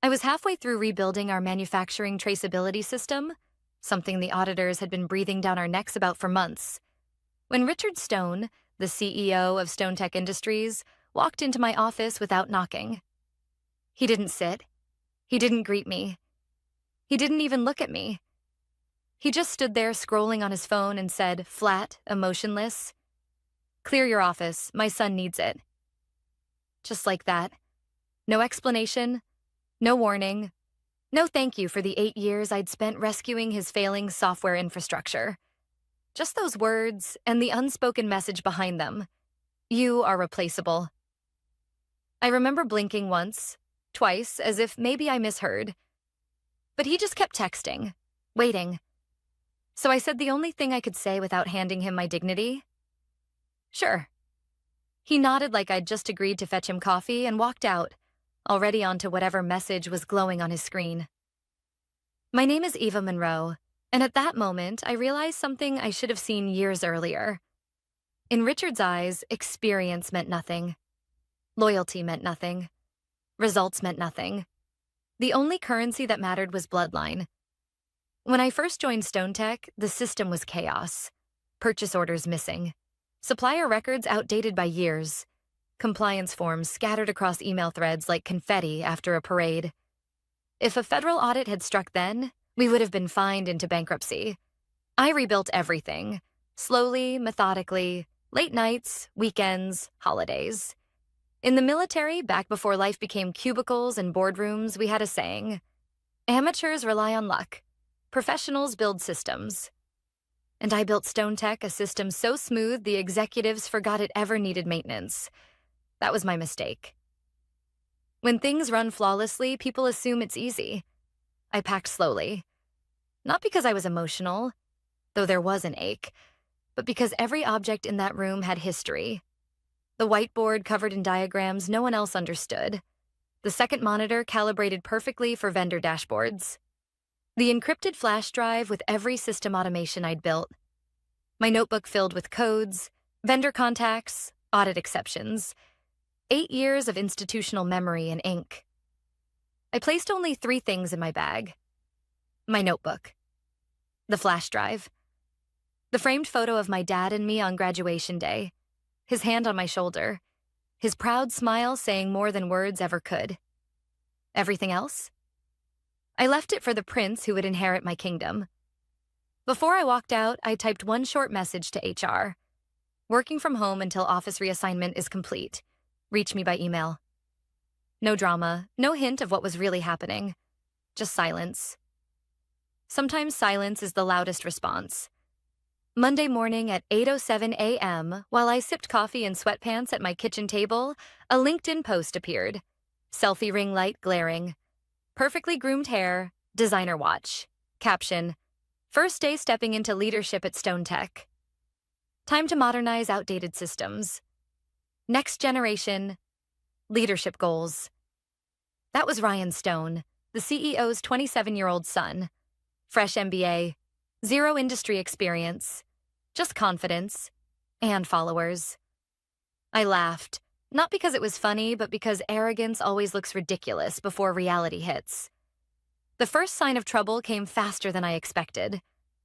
I was halfway through rebuilding our manufacturing traceability system, something the auditors had been breathing down our necks about for months, when Richard Stone, the CEO of Stone Tech Industries, walked into my office without knocking. He didn't sit. He didn't greet me. He didn't even look at me. He just stood there scrolling on his phone and said, flat, emotionless, "Clear your office. My son needs it." Just like that. No explanation, no warning, no thank you for the 8 years I'd spent rescuing his failing software infrastructure. Just those words and the unspoken message behind them. You are replaceable. I remember blinking once, twice, as if maybe I misheard. But he just kept texting, waiting. So I said the only thing I could say without handing him my dignity. Sure. He nodded like I'd just agreed to fetch him coffee and walked out, already onto whatever message was glowing on his screen. My name is Eva Monroe, and at that moment I realized something I should have seen years earlier. In Richard's eyes, experience meant nothing. Loyalty meant nothing. Results meant nothing. The only currency that mattered was bloodline. When I first joined Stone Tech, the system was chaos. Purchase orders missing. Supplier records outdated by years. Compliance forms scattered across email threads like confetti after a parade. If a federal audit had struck then, we would have been fined into bankruptcy. I rebuilt everything. Slowly, methodically, late nights, weekends, holidays. In the military, back before life became cubicles and boardrooms, we had a saying: amateurs rely on luck. Professionals build systems. And I built Stone Tech, a system so smooth the executives forgot it ever needed maintenance. That was my mistake. When things run flawlessly, people assume it's easy. I packed slowly. Not because I was emotional, though there was an ache, but because every object in that room had history. The whiteboard covered in diagrams no one else understood. The second monitor calibrated perfectly for vendor dashboards. The encrypted flash drive with every system automation I'd built. My notebook filled with codes, vendor contacts, audit exceptions. 8 years of institutional memory in ink. I placed only 3 things in my bag. My notebook. The flash drive. The framed photo of my dad and me on graduation day. His hand on my shoulder. His proud smile saying more than words ever could. Everything else? I left it for the prince who would inherit my kingdom. Before I walked out, I typed one short message to HR. Working from home until office reassignment is complete. Reach me by email. No drama, no hint of what was really happening. Just silence. Sometimes silence is the loudest response. Monday morning at 8:07 a.m., while I sipped coffee in sweatpants at my kitchen table, a LinkedIn post appeared. Selfie ring light glaring. Perfectly groomed hair, designer watch. Caption: first day stepping into leadership at Stone Tech. Time to modernize outdated systems. Next generation, leadership goals. That was Ryan Stone, the CEO's 27-year-old son. Fresh MBA, 0 industry experience, just confidence and followers. I laughed. Not because it was funny, but because arrogance always looks ridiculous before reality hits. The first sign of trouble came faster than I expected.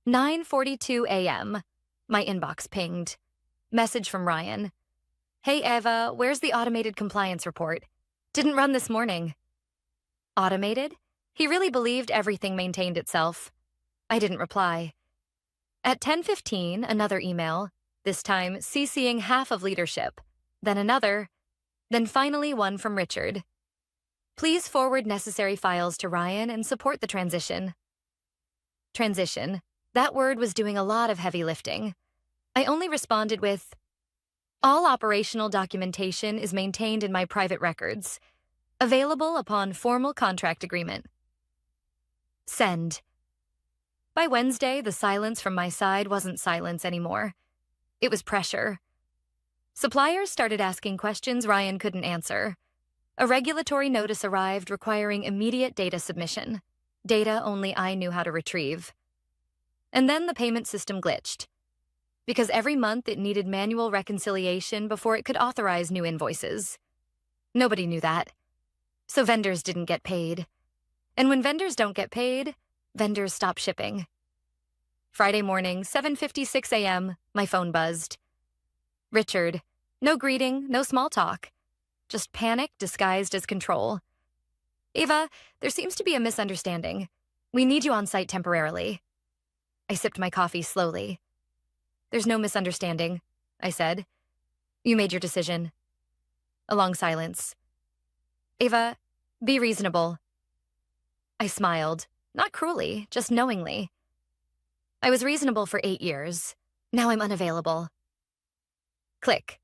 9:42 a.m. My inbox pinged. Message from Ryan. Hey Eva, where's the automated compliance report? Didn't run this morning. Automated? He really believed everything maintained itself. I didn't reply. At 10:15, another email, this time CCing half of leadership, then another, then finally one from Richard. Please forward necessary files to Ryan and support the transition. Transition. That word was doing a lot of heavy lifting. I only responded with, all operational documentation is maintained in my private records, available upon formal contract agreement. Send. By Wednesday, the silence from my side wasn't silence anymore. It was pressure. Suppliers started asking questions Ryan couldn't answer. A regulatory notice arrived requiring immediate data submission, data only I knew how to retrieve. And then the payment system glitched, because every month it needed manual reconciliation before it could authorize new invoices. Nobody knew that, so vendors didn't get paid. And when vendors don't get paid, vendors stop shipping. Friday morning, 7:56 a.m., my phone buzzed. Richard. No greeting, no small talk. Just panic disguised as control. Ava, there seems to be a misunderstanding. We need you on site temporarily. I sipped my coffee slowly. There's no misunderstanding, I said. You made your decision. A long silence. Ava, be reasonable. I smiled, not cruelly, just knowingly. I was reasonable for 8 years. Now I'm unavailable. Click.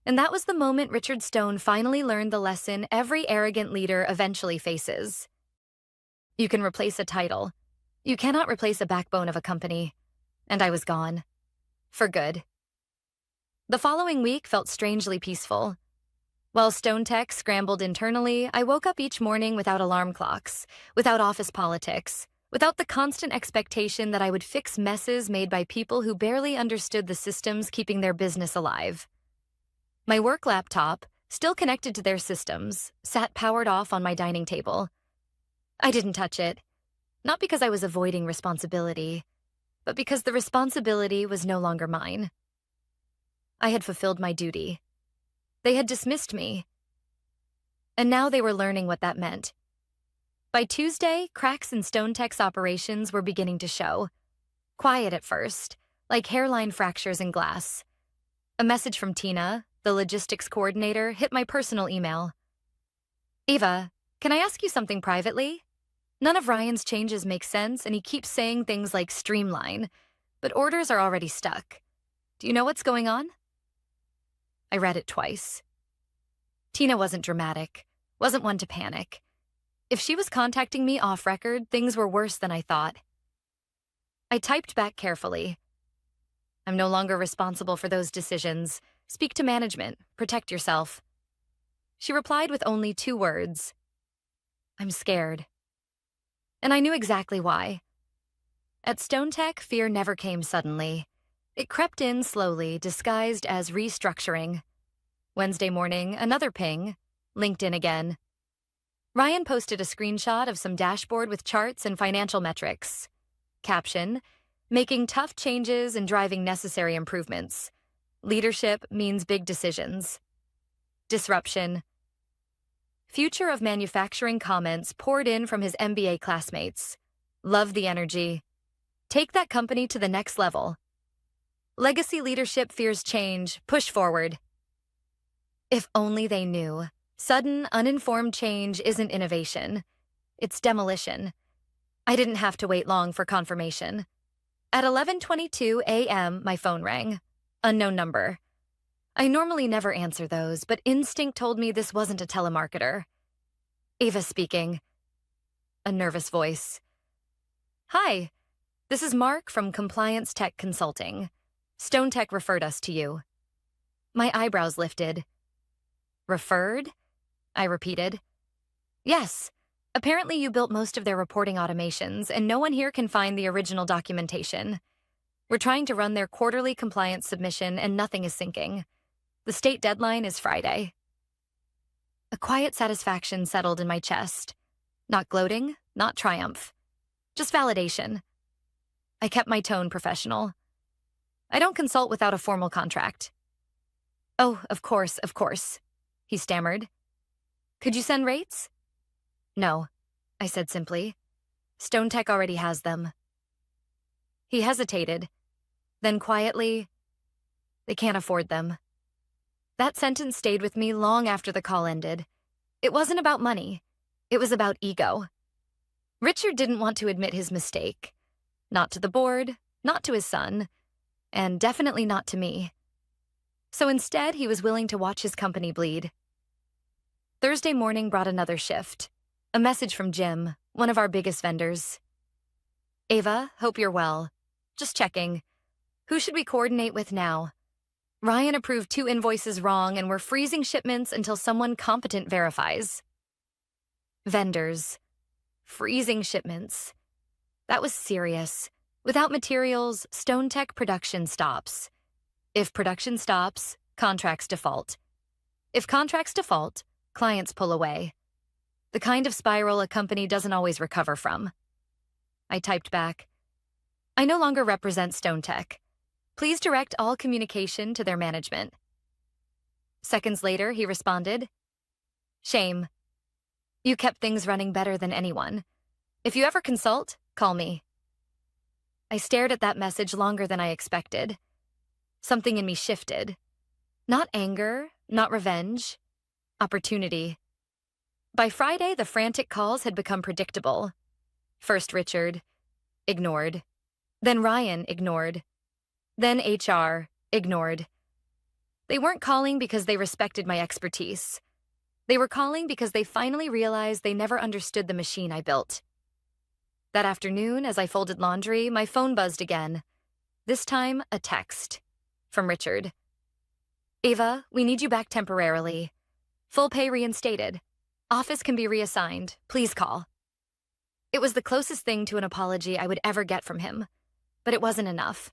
And that was the moment Richard Stone finally learned the lesson every arrogant leader eventually faces. You can replace a title. You cannot replace a backbone of a company. And I was gone. For good. The following week felt strangely peaceful. While Stone Tech scrambled internally, I woke up each morning without alarm clocks, without office politics, without the constant expectation that I would fix messes made by people who barely understood the systems keeping their business alive. My work laptop, still connected to their systems, sat powered off on my dining table. I didn't touch it, not because I was avoiding responsibility, but because the responsibility was no longer mine. I had fulfilled my duty. They had dismissed me. And now they were learning what that meant. By Tuesday, cracks in Stone Tech's operations were beginning to show. Quiet at first, like hairline fractures in glass. A message from Tina, the logistics coordinator, hit my personal email. Ava, can I ask you something privately? None of Ryan's changes make sense, and he keeps saying things like streamline, but orders are already stuck. Do you know what's going on? I read it twice. Tina wasn't dramatic, wasn't one to panic. If she was contacting me off record, things were worse than I thought. I typed back carefully. I'm no longer responsible for those decisions. Speak to management. Protect yourself. She replied with only 2 words. I'm scared. And I knew exactly why. At Stone Tech, fear never came suddenly. It crept in slowly, disguised as restructuring. Wednesday morning, another ping. LinkedIn again. Ryan posted a screenshot of some dashboard with charts and financial metrics. Caption, making tough changes and driving necessary improvements. Leadership means big decisions. Disruption. Future of manufacturing comments poured in from his MBA classmates. Love the energy. Take that company to the next level. Legacy leadership fears change. Push forward. If only they knew. Sudden, uninformed change isn't innovation. It's demolition. I didn't have to wait long for confirmation. At 11:22 a.m., my phone rang. Unknown number. I normally never answer those, but instinct told me this wasn't a telemarketer. Ava speaking. A nervous voice. Hi, this is Mark from Compliance Tech Consulting. Stone Tech referred us to you. My eyebrows lifted. Referred? I repeated. Yes. Apparently you built most of their reporting automations, and no one here can find the original documentation. We're trying to run their quarterly compliance submission, and nothing is syncing. The state deadline is Friday. A quiet satisfaction settled in my chest. Not gloating, not triumph. Just validation. I kept my tone professional. I don't consult without a formal contract. Oh, of course, he stammered. Could you send rates? No, I said simply. Stone Tech already has them. He hesitated. Then quietly, they can't afford them. That sentence stayed with me long after the call ended. It wasn't about money. It was about ego. Richard didn't want to admit his mistake. Not to the board, not to his son, and definitely not to me. So instead, he was willing to watch his company bleed. Thursday morning brought another shift. A message from Jim, one of our biggest vendors. Ava, hope you're well. Just checking. Who should we coordinate with now? Ryan approved 2 invoices wrong, and we're freezing shipments until someone competent verifies. Vendors. Freezing shipments. That was serious. Without materials, Stone Tech production stops. If production stops, contracts default. If contracts default, clients pull away. The kind of spiral a company doesn't always recover from. I typed back, I no longer represent Stone Tech. Please direct all communication to their management. Seconds later, he responded, Shame. You kept things running better than anyone. If you ever consult, call me. I stared at that message longer than I expected. Something in me shifted. Not anger, not revenge. Opportunity. By Friday, the frantic calls had become predictable. First Richard, ignored. Then Ryan, ignored. Then HR, ignored. They weren't calling because they respected my expertise. They were calling because they finally realized they never understood the machine I built. That afternoon, as I folded laundry, my phone buzzed again. This time, a text. From Richard. Ava, we need you back temporarily. Full pay reinstated. Office can be reassigned. Please call. It was the closest thing to an apology I would ever get from him. But it wasn't enough.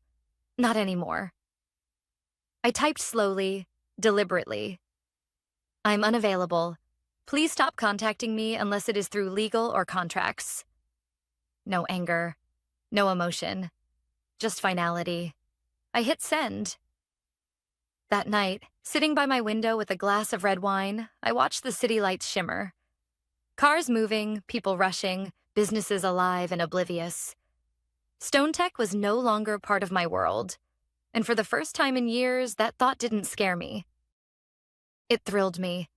Not anymore. I typed slowly, deliberately. I'm unavailable. Please stop contacting me unless it is through legal or contracts. No anger. No emotion. Just finality. I hit send. That night, sitting by my window with a glass of red wine, I watched the city lights shimmer. Cars moving, people rushing, businesses alive and oblivious. Stone Tech was no longer part of my world, and for the first time in years, that thought didn't scare me. It thrilled me.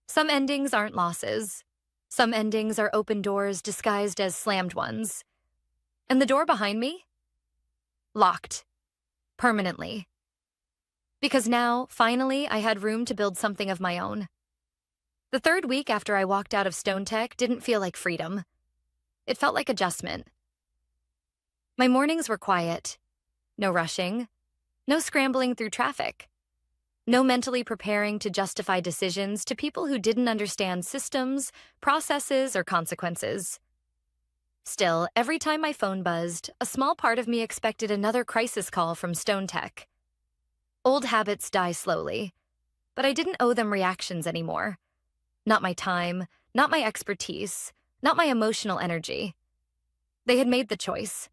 Some endings aren't losses. Some endings are open doors disguised as slammed ones. And the door behind me? Locked. Permanently. Because now, finally, I had room to build something of my own. The third week after I walked out of Stone Tech didn't feel like freedom. It felt like adjustment. My mornings were quiet. No rushing. No scrambling through traffic. No mentally preparing to justify decisions to people who didn't understand systems, processes, or consequences. Still, every time my phone buzzed, a small part of me expected another crisis call from Stone Tech. Old habits die slowly, but I didn't owe them reactions anymore. Not my time, not my expertise, not my emotional energy. They had made the choice.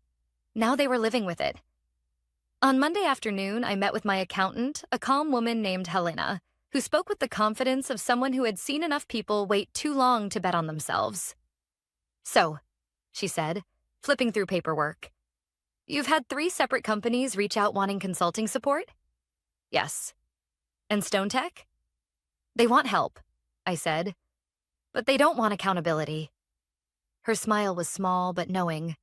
Now they were living with it. On Monday afternoon, I met with my accountant, a calm woman named Helena, who spoke with the confidence of someone who had seen enough people wait too long to bet on themselves. So, she said, flipping through paperwork, you've had 3 separate companies reach out wanting consulting support? Yes. And Stone Tech? They want help, I said, but they don't want accountability. Her smile was small but knowing.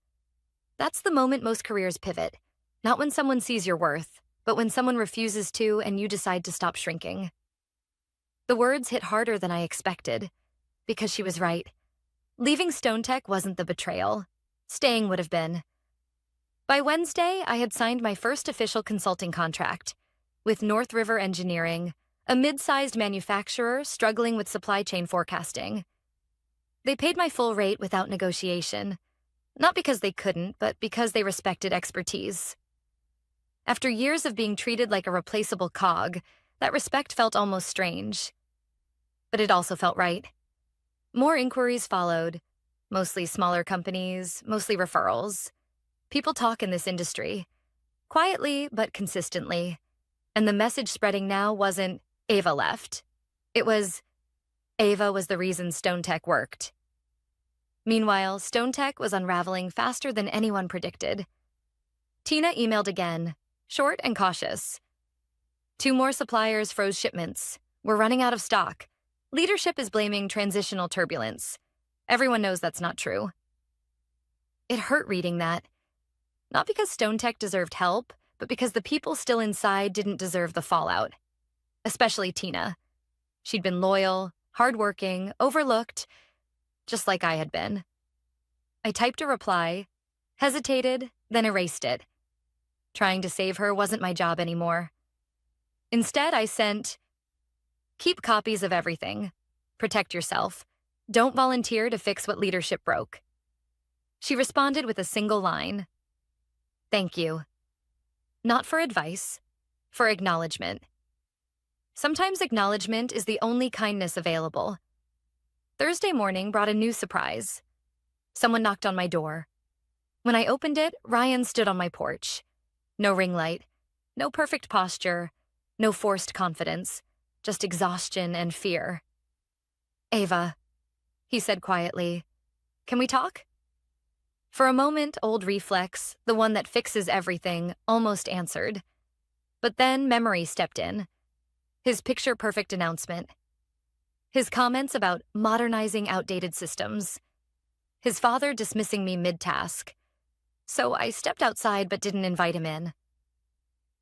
That's the moment most careers pivot. Not when someone sees your worth, but when someone refuses to and you decide to stop shrinking. The words hit harder than I expected, because she was right. Leaving Stone Tech wasn't the betrayal. Staying would have been. By Wednesday, I had signed my first official consulting contract with North River Engineering, a mid-sized manufacturer struggling with supply chain forecasting. They paid my full rate without negotiation, not because they couldn't, but because they respected expertise. After years of being treated like a replaceable cog, that respect felt almost strange. But it also felt right. More inquiries followed, mostly smaller companies, mostly referrals. People talk in this industry, quietly but consistently. And the message spreading now wasn't, Ava left. It was, Ava was the reason Stone Tech worked. Meanwhile, Stone Tech was unraveling faster than anyone predicted. Tina emailed again, short and cautious. 2 more suppliers froze shipments. We're running out of stock. Leadership is blaming transitional turbulence. Everyone knows that's not true. It hurt reading that. Not because Stone Tech deserved help, but because the people still inside didn't deserve the fallout. Especially Tina. She'd been loyal, hardworking, overlooked, just like I had been. I typed a reply, hesitated, then erased it. Trying to save her wasn't my job anymore. Instead, I sent, keep copies of everything. Protect yourself. Don't volunteer to fix what leadership broke. She responded with a single line. Thank you. Not for advice, for acknowledgement. Sometimes acknowledgement is the only kindness available. Thursday morning brought a new surprise. Someone knocked on my door. When I opened it, Ryan stood on my porch. No ring light, no perfect posture, no forced confidence, just exhaustion and fear. "Ava," he said quietly, "can we talk?" For a moment, old reflex, the one that fixes everything, almost answered. But then memory stepped in. His picture-perfect announcement. His comments about modernizing outdated systems. His father dismissing me mid-task. So I stepped outside but didn't invite him in.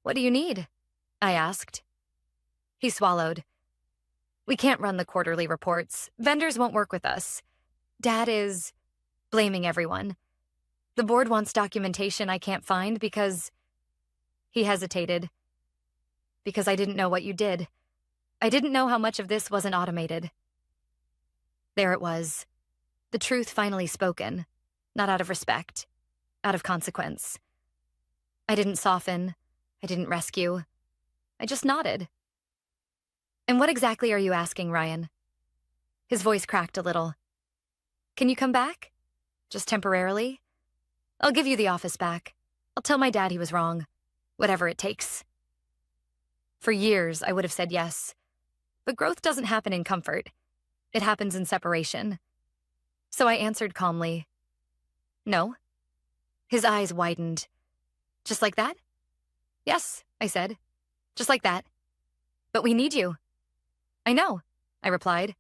"What do you need?" I asked. He swallowed. "We can't run the quarterly reports. Vendors won't work with us. Dad is blaming everyone. The board wants documentation I can't find because..." He hesitated. "Because I didn't know what you did. I didn't know how much of this wasn't automated." There it was. The truth finally spoken. Not out of respect. Out of consequence. I didn't soften. I didn't rescue. I just nodded. "And what exactly are you asking, Ryan?" His voice cracked a little. "Can you come back? Just temporarily? I'll give you the office back. I'll tell my dad he was wrong. Whatever it takes." For years, I would have said yes. But growth doesn't happen in comfort. It happens in separation. So I answered calmly, "No." His eyes widened. "Just like that?" "Yes," I said. "Just like that. But we need you." "I know," I replied.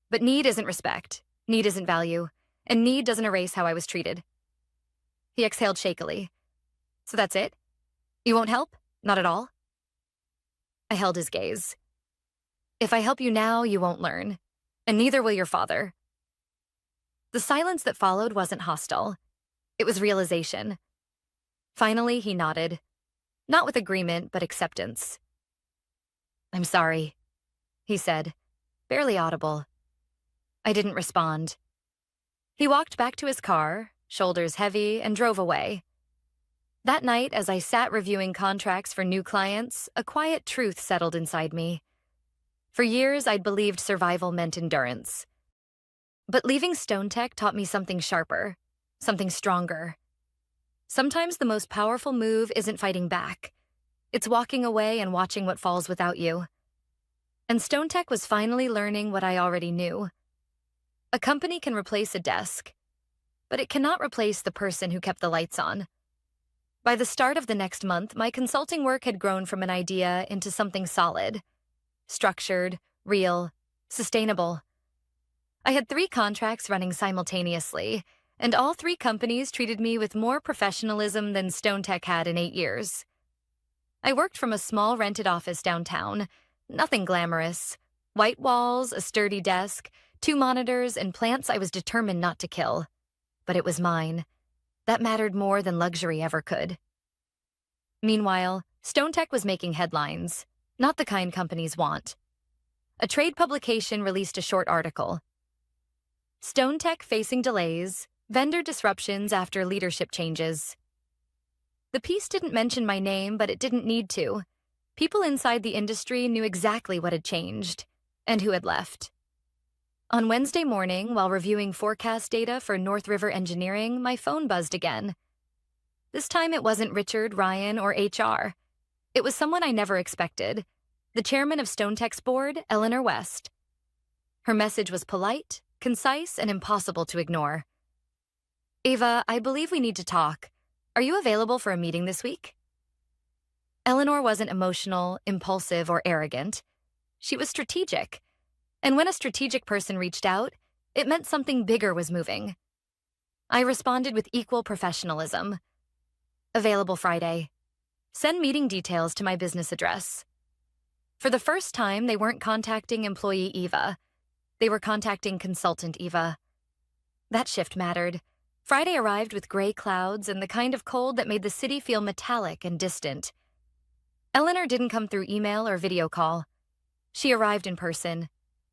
"But need isn't respect. Need isn't value. And need doesn't erase how I was treated." He exhaled shakily. "So that's it? You won't help? Not at all?" I held his gaze. "If I help you now, you won't learn. And neither will your father." The silence that followed wasn't hostile. It was realization. Finally, he nodded. Not with agreement, but acceptance. "I'm sorry," he said, barely audible. I didn't respond. He walked back to his car, shoulders heavy, and drove away. That night, as I sat reviewing contracts for new clients, a quiet truth settled inside me. For years, I'd believed survival meant endurance. But leaving Stone Tech taught me something sharper, something stronger. Sometimes the most powerful move isn't fighting back. It's walking away and watching what falls without you. And Stone Tech was finally learning what I already knew. A company can replace a desk, but it cannot replace the person who kept the lights on. By the start of the next month, my consulting work had grown from an idea into something solid, structured, real, sustainable. I had 3 contracts running simultaneously, and all 3 companies treated me with more professionalism than Stone Tech had in 8 years. I worked from a small rented office downtown, nothing glamorous. White walls, a sturdy desk, 2 monitors, and plants I was determined not to kill. But it was mine. That mattered more than luxury ever could. Meanwhile, Stone Tech was making headlines, not the kind companies want. A trade publication released a short article. Stone Tech facing delays, vendor disruptions after leadership changes. The piece didn't mention my name, but it didn't need to. People inside the industry knew exactly what had changed and who had left. On Wednesday morning, while reviewing forecast data for North River Engineering, my phone buzzed again. This time it wasn't Richard, Ryan, or HR. It was someone I never expected, the chairman of Stone Tech's board, Eleanor West. Her message was polite, concise, and impossible to ignore. "Ava, I believe we need to talk. Are you available for a meeting this week?" Eleanor wasn't emotional, impulsive, or arrogant. She was strategic. And when a strategic person reached out, it meant something bigger was moving. I responded with equal professionalism. "Available Friday. Send meeting details to my business address." For the first time, they weren't contacting employee Eva. They were contacting consultant Eva. That shift mattered. Friday arrived with gray clouds and the kind of cold that made the city feel metallic and distant. Eleanor didn't come through email or video call. She arrived in person.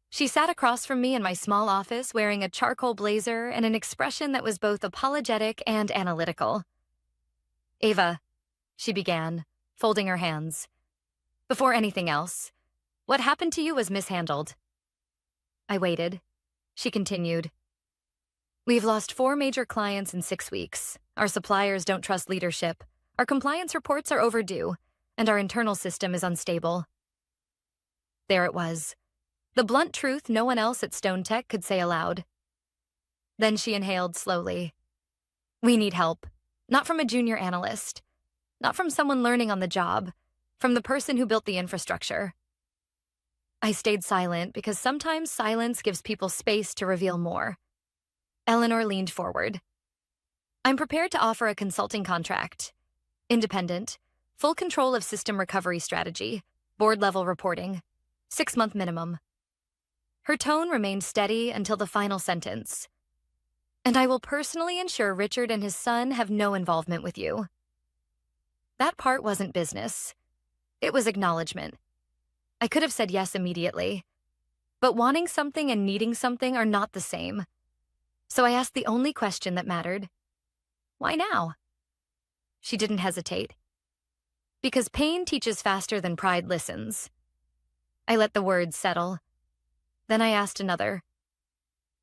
She sat across from me in my small office wearing a charcoal blazer and an expression that was both apologetic and analytical. "Ava," she began, folding her hands. "Before anything else, what happened to you was mishandled." I waited. She continued. We've lost 4 major clients in 6 weeks. Our suppliers don't trust leadership. Our compliance reports are overdue, and our internal system is unstable. There it was. The blunt truth no one else at Stone Tech could say aloud. Then she inhaled slowly. We need help. Not from a junior analyst. Not from someone learning on the job. From the person who built the infrastructure. I stayed silent because sometimes silence gives people space to reveal more. Eleanor leaned forward. I'm prepared to offer a consulting contract. Independent. Full control of system recovery strategy. Board-level reporting. 6-month minimum. Her tone remained steady until the final sentence. And I will personally ensure Richard and his son have no involvement with you. That part wasn't business. It was acknowledgement. I could have said yes immediately. But wanting something and needing something are not the same. So I asked the only question that mattered. Why now? She didn't hesitate. Because pain teaches faster than pride listens. I let the words settle. Then I asked another.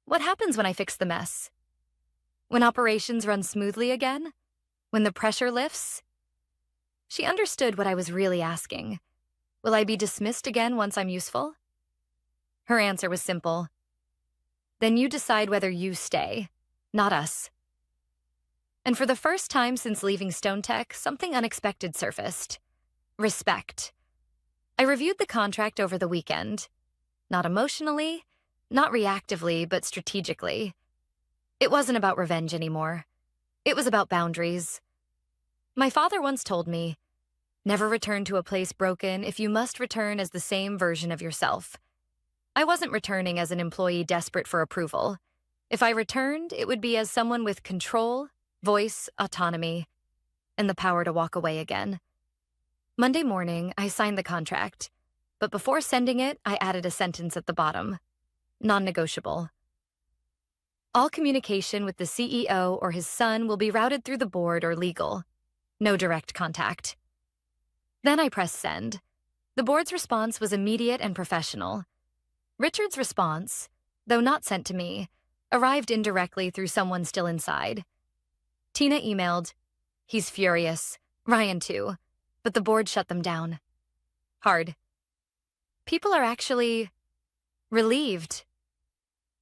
What happens when I fix the mess? When operations run smoothly again? When the pressure lifts? She understood what I was really asking. Will I be dismissed again once I'm useful? Her answer was simple. Then you decide whether you stay, not us. And for the first time since leaving Stone Tech, something unexpected surfaced. Respect. I reviewed the contract over the weekend. Not emotionally, not reactively, but strategically. It wasn't about revenge anymore. It was about boundaries. My father once told me, never return to a place broken if you must return as the same version of yourself. I wasn't returning as an employee desperate for approval. If I returned, it would be as someone with control, voice, autonomy, and the power to walk away again. Monday morning, I signed the contract, but before sending it, I added a sentence at the bottom. Non-negotiable. All communication with the CEO or his son will be routed through the board or legal. No direct contact. Then I pressed send. The board's response was immediate and professional. Richard's response, though not sent to me, arrived indirectly through someone still inside. Tina emailed, he's furious, Ryan too, but the board shut them down. Hard. People are actually relieved.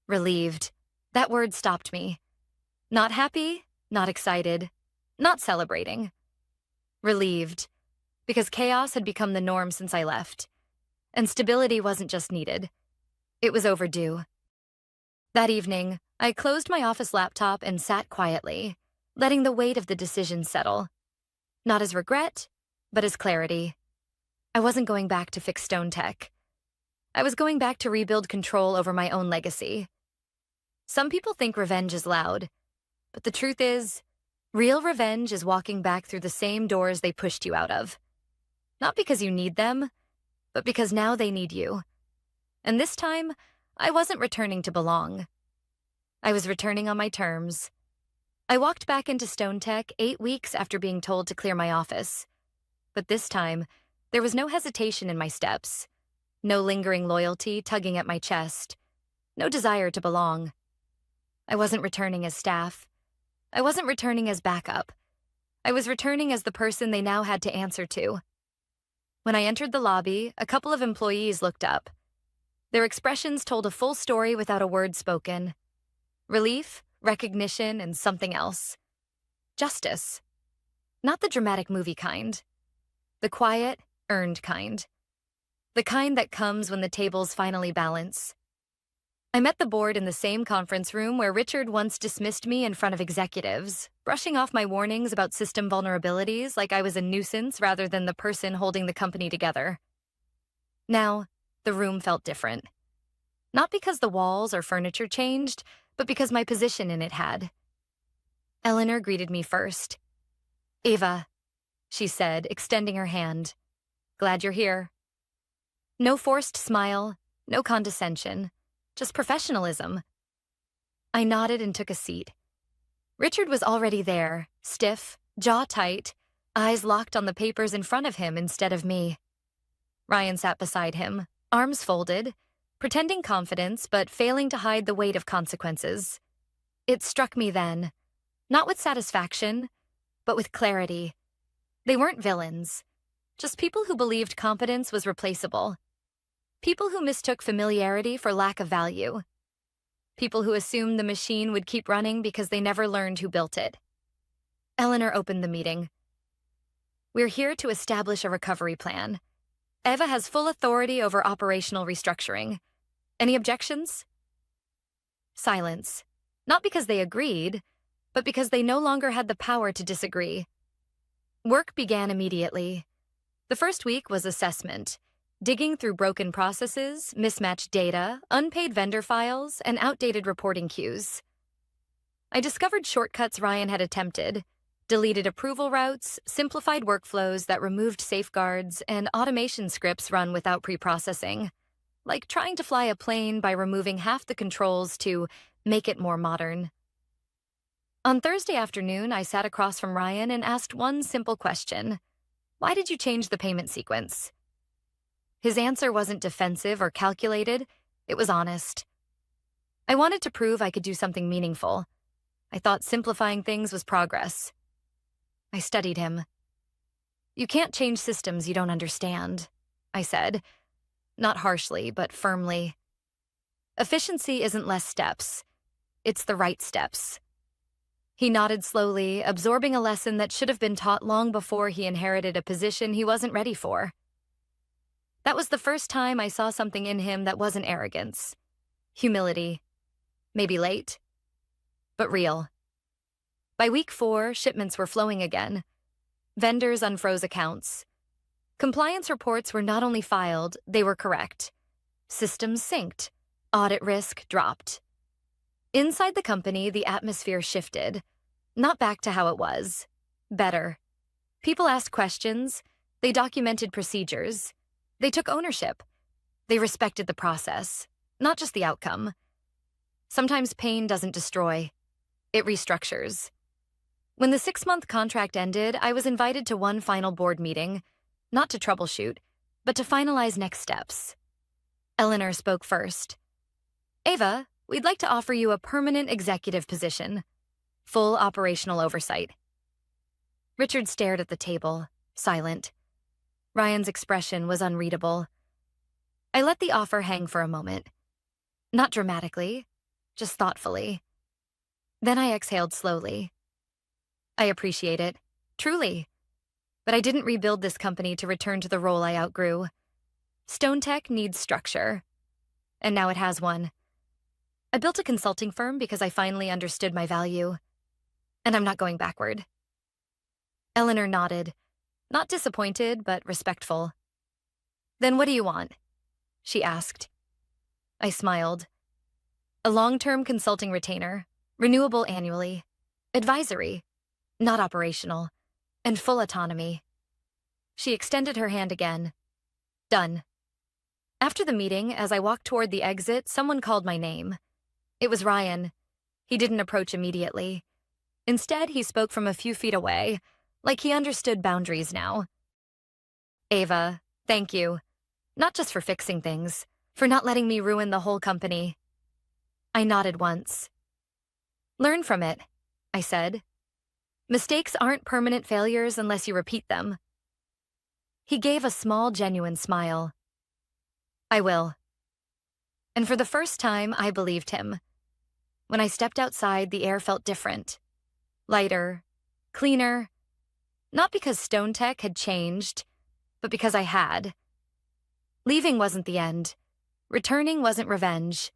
Relieved. That word stopped me. Not happy, not excited, not celebrating. Relieved. Because chaos had become the norm since I left. And stability wasn't just needed. It was overdue. That evening, I closed my office laptop and sat quietly, letting the weight of the decision settle. Not as regret, but as clarity. I wasn't going back to fix Stone Tech. I was going back to rebuild control over my own legacy. Some people think revenge is loud, but the truth is, real revenge is walking back through the same doors they pushed you out of. Not because you need them, but because now they need you. And this time, I wasn't returning to belong. I was returning on my terms. I walked back into Stone Tech 8 weeks after being told to clear my office. But this time, there was no hesitation in my steps. No lingering loyalty tugging at my chest. No desire to belong. I wasn't returning as staff. I wasn't returning as backup. I was returning as the person they now had to answer to. When I entered the lobby, a couple of employees looked up. Their expressions told a full story without a word spoken. Relief, recognition, and something else. Justice. Not the dramatic movie kind. The quiet, earned kind. The kind that comes when the tables finally balance. I met the board in the same conference room where Richard once dismissed me in front of executives, brushing off my warnings about system vulnerabilities like I was a nuisance rather than the person holding the company together. Now, the room felt different. Not because the walls or furniture changed, but because my position in it had. Eleanor greeted me first. Ava, she said, extending her hand. Glad you're here. No forced smile, no condescension. Just professionalism. I nodded and took a seat. Richard was already there, stiff, jaw tight, eyes locked on the papers in front of him instead of me. Ryan sat beside him, arms folded, pretending confidence but failing to hide the weight of consequences. It struck me then, not with satisfaction, but with clarity. They weren't villains, just people who believed competence was replaceable. People who mistook familiarity for lack of value. People who assumed the machine would keep running because they never learned who built it. Eleanor opened the meeting. We're here to establish a recovery plan. Eva has full authority over operational restructuring. Any objections? Silence. Not because they agreed, but because they no longer had the power to disagree. Work began immediately. The first week was assessment, digging through broken processes, mismatched data, unpaid vendor files, and outdated reporting queues. I discovered shortcuts Ryan had attempted, deleted approval routes, simplified workflows that removed safeguards, and automation scripts run without pre-processing, like trying to fly a plane by removing half the controls to make it more modern. On Thursday afternoon, I sat across from Ryan and asked one simple question. Why did you change the payment sequence? His answer wasn't defensive or calculated, it was honest. I wanted to prove I could do something meaningful. I thought simplifying things was progress. I studied him. You can't change systems you don't understand, I said, not harshly, but firmly. Efficiency isn't less steps. It's the right steps. He nodded slowly, absorbing a lesson that should have been taught long before he inherited a position he wasn't ready for. That was the first time I saw something in him that wasn't arrogance. Humility. Maybe late, but real. By week 4, shipments were flowing again. Vendors unfroze accounts. Compliance reports were not only filed, they were correct. Systems synced. Audit risk dropped. Inside the company, the atmosphere shifted. Not back to how it was. Better. People asked questions. They documented procedures. They took ownership. They respected the process, not just the outcome. Sometimes pain doesn't destroy. It restructures. When the 6-month contract ended, I was invited to one final board meeting, not to troubleshoot, but to finalize next steps. Eleanor spoke first. Eva, we'd like to offer you a permanent executive position. Full operational oversight. Richard stared at the table, silent. Ryan's expression was unreadable. I let the offer hang for a moment. Not dramatically, just thoughtfully. Then I exhaled slowly. I appreciate it, truly. But I didn't rebuild this company to return to the role I outgrew. StoneTech needs structure. And now it has one. I built a consulting firm because I finally understood my value. And I'm not going backward. Eleanor nodded, not disappointed, but respectful. Then what do you want? She asked. I smiled. A long-term consulting retainer, renewable annually, advisory, not operational, and full autonomy. She extended her hand again. Done. After the meeting, as I walked toward the exit, someone called my name. It was Ryan. He didn't approach immediately. Instead, he spoke from a few feet away, like he understood boundaries now. Eva, thank you. Not just for fixing things, for not letting me ruin the whole company. I nodded once. Learn from it, I said. Mistakes aren't permanent failures unless you repeat them. He gave a small, genuine smile. I will. And for the first time, I believed him. When I stepped outside, the air felt different. Lighter, cleaner. Not because StoneTech had changed, but because I had. Leaving wasn't the end. Returning wasn't revenge.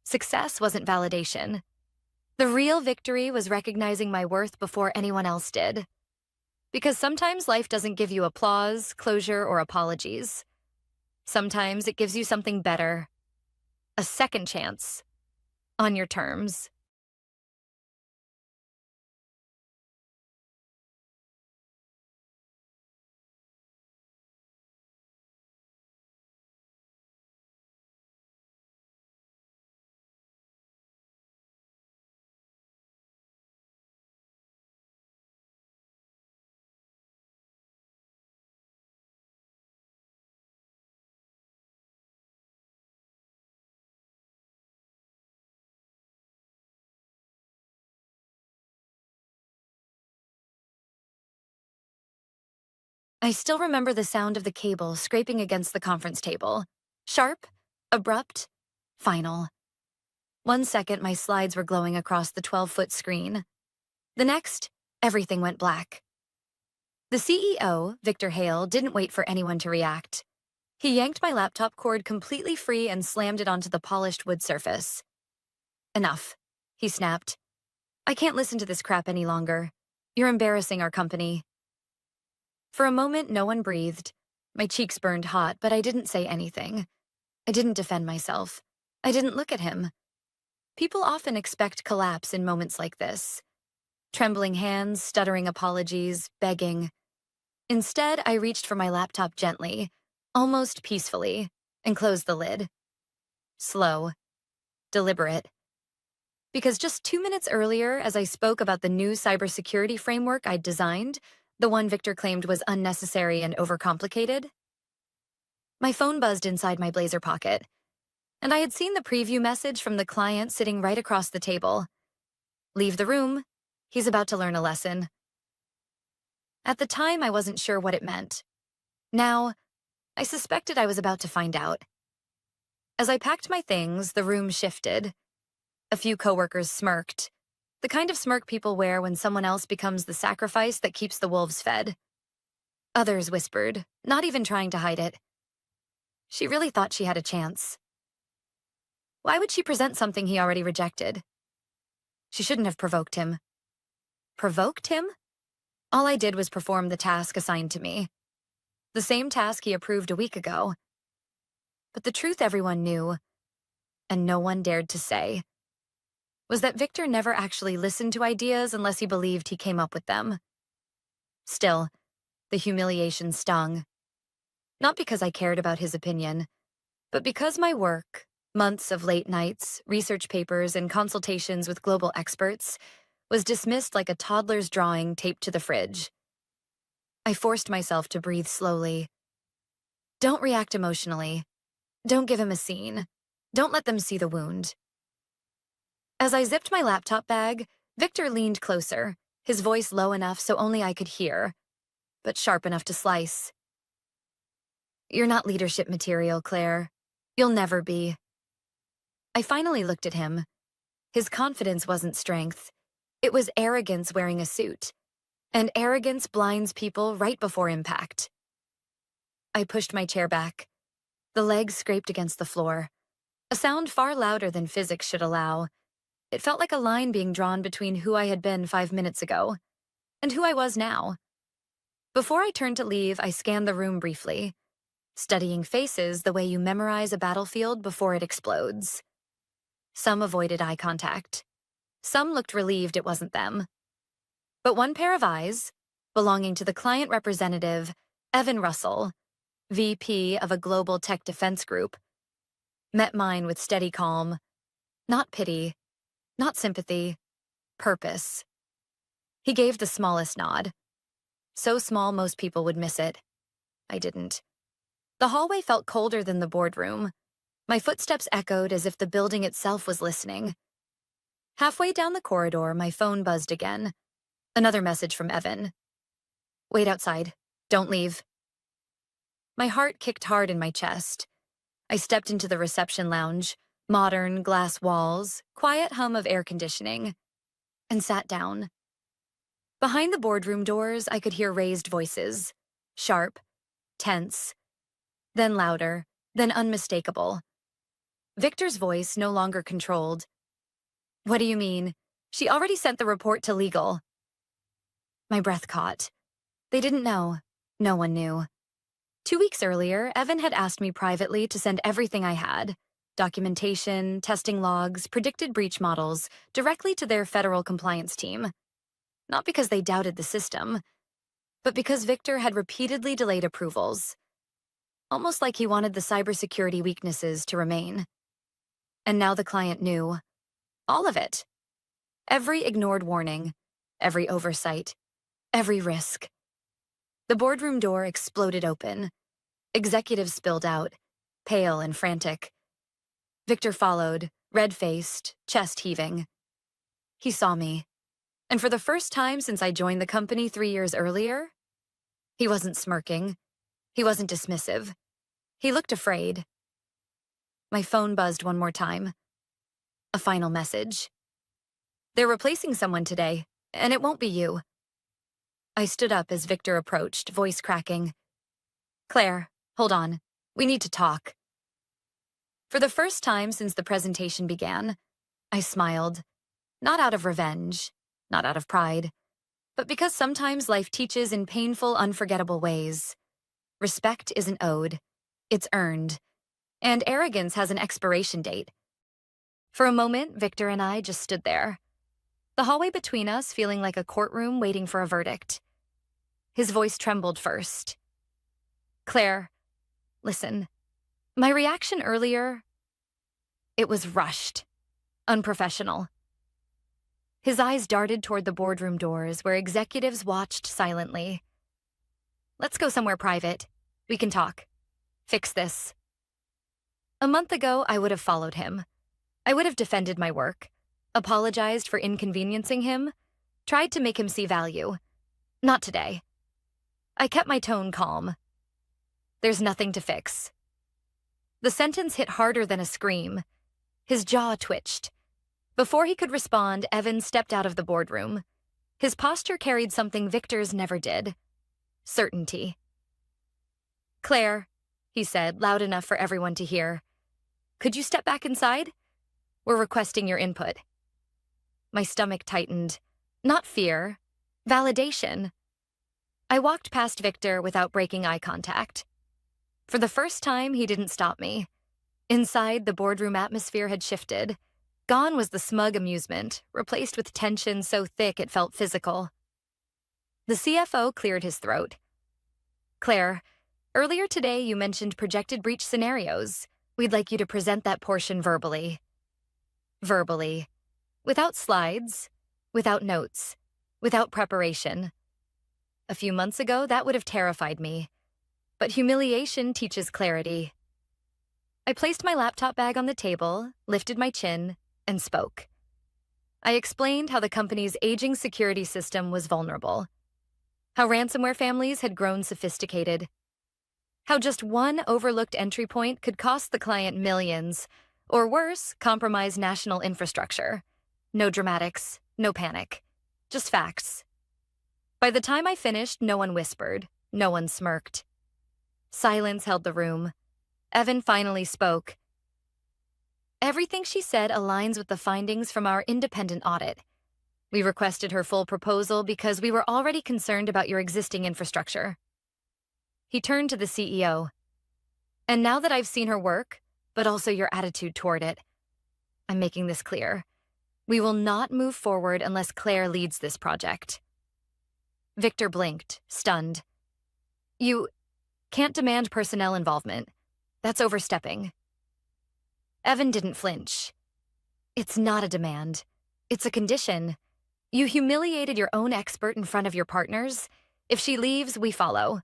Success wasn't validation. The real victory was recognizing my worth before anyone else did. Because sometimes life doesn't give you applause, closure, or apologies. Sometimes it gives you something better. A second chance. On your terms. I still remember the sound of the cable scraping against the conference table. Sharp, abrupt, final. 1 second, my slides were glowing across the 12-foot screen. The next, everything went black. The CEO, Victor Hale, didn't wait for anyone to react. He yanked my laptop cord completely free and slammed it onto the polished wood surface. Enough, he snapped. I can't listen to this crap any longer. You're embarrassing our company. For a moment, no one breathed. My cheeks burned hot, but I didn't say anything. I didn't defend myself. I didn't look at him. People often expect collapse in moments like this. Trembling hands, stuttering apologies, begging. Instead, I reached for my laptop gently, almost peacefully, and closed the lid. Slow. Deliberate. Because just 2 minutes earlier, as I spoke about the new cybersecurity framework I'd designed, the one Victor claimed was unnecessary and overcomplicated, my phone buzzed inside my blazer pocket, and I had seen the preview message from the client sitting right across the table. Leave the room. He's about to learn a lesson. At the time, I wasn't sure what it meant. Now, I suspected I was about to find out. As I packed my things, the room shifted. A few coworkers smirked, the kind of smirk people wear when someone else becomes the sacrifice that keeps the wolves fed. Others whispered, not even trying to hide it. She really thought she had a chance. Why would she present something he already rejected? She shouldn't have provoked him. Provoked him? All I did was perform the task assigned to me. The same task he approved a week ago. But the truth everyone knew, and no one dared to say, was that Victor never actually listened to ideas unless he believed he came up with them. Still, the humiliation stung. Not because I cared about his opinion, but because my work, months of late nights, research papers, and consultations with global experts, was dismissed like a toddler's drawing taped to the fridge. I forced myself to breathe slowly. Don't react emotionally. Don't give him a scene. Don't let them see the wound. As I zipped my laptop bag, Victor leaned closer, his voice low enough so only I could hear, but sharp enough to slice. You're not leadership material, Claire. You'll never be. I finally looked at him. His confidence wasn't strength. It was arrogance wearing a suit. And arrogance blinds people right before impact. I pushed my chair back. The legs scraped against the floor. A sound far louder than physics should allow. It felt like a line being drawn between who I had been 5 minutes ago and who I was now. Before I turned to leave, I scanned the room briefly, studying faces the way you memorize a battlefield before it explodes. Some avoided eye contact. Some looked relieved it wasn't them. But one pair of eyes, belonging to the client representative, Evan Russell, VP of a global tech defense group, met mine with steady calm, not pity, not sympathy, purpose. He gave the smallest nod. So small most people would miss it. I didn't. The hallway felt colder than the boardroom. My footsteps echoed as if the building itself was listening. Halfway down the corridor, my phone buzzed again. Another message from Evan. Wait outside. Don't leave. My heart kicked hard in my chest. I stepped into the reception lounge, modern glass walls, quiet hum of air conditioning, and sat down. Behind the boardroom doors, I could hear raised voices, sharp, tense, then louder, then unmistakable. Victor's voice no longer controlled. What do you mean? She already sent the report to legal. My breath caught. They didn't know. No one knew. 2 weeks earlier, Evan had asked me privately to send everything I had, documentation, testing logs, predicted breach models, directly to their federal compliance team. Not because they doubted the system, but because Victor had repeatedly delayed approvals. Almost like he wanted the cybersecurity weaknesses to remain. And now the client knew. All of it. Every ignored warning, every oversight, every risk. The boardroom door exploded open. Executives spilled out, pale and frantic. Victor followed, red-faced, chest heaving. He saw me. And for the first time since I joined the company 3 years earlier, He wasn't smirking. He wasn't dismissive. He looked afraid. My phone buzzed one more time. A final message. They're replacing someone today, and it won't be you. I stood up as Victor approached, voice cracking. Claire, hold on. We need to talk. For the first time since the presentation began, I smiled. Not out of revenge, not out of pride, but because sometimes life teaches in painful, unforgettable ways. Respect isn't owed, it's earned. And arrogance has an expiration date. For a moment, Victor and I just stood there. The hallway between us feeling like a courtroom waiting for a verdict. His voice trembled first. Claire, listen. My reaction earlier, it was rushed, unprofessional. His eyes darted toward the boardroom doors where executives watched silently. Let's go somewhere private. We can talk. Fix this. A month ago, I would have followed him. I would have defended my work, apologized for inconveniencing him, tried to make him see value. Not today. I kept my tone calm. There's nothing to fix. The sentence hit harder than a scream. His jaw twitched. Before he could respond, Evan stepped out of the boardroom. His posture carried something Victor's never did. Certainty. Claire, he said, loud enough for everyone to hear. Could you step back inside? We're requesting your input. My stomach tightened. Not fear. Validation. I walked past Victor without breaking eye contact. For the first time, he didn't stop me. Inside, the boardroom atmosphere had shifted. Gone was the smug amusement, replaced with tension so thick it felt physical. The CFO cleared his throat. Claire, earlier today you mentioned projected breach scenarios. We'd like you to present that portion verbally. Verbally. Without slides, without notes, without preparation. A few months ago, that would have terrified me. But humiliation teaches clarity. I placed my laptop bag on the table, lifted my chin, and spoke. I explained how the company's aging security system was vulnerable, how ransomware families had grown sophisticated, how just one overlooked entry point could cost the client millions, or worse, compromise national infrastructure. No dramatics, no panic, just facts. By the time I finished, no one whispered, no one smirked. Silence held the room. Evan finally spoke. Everything she said aligns with the findings from our independent audit. We requested her full proposal because we were already concerned about your existing infrastructure. He turned to the CEO. And now that I've seen her work, but also your attitude toward it, I'm making this clear. We will not move forward unless Claire leads this project. Victor blinked, stunned. You can't demand personnel involvement. That's overstepping. Evan didn't flinch. It's not a demand. It's a condition. You humiliated your own expert in front of your partners. If she leaves, we follow.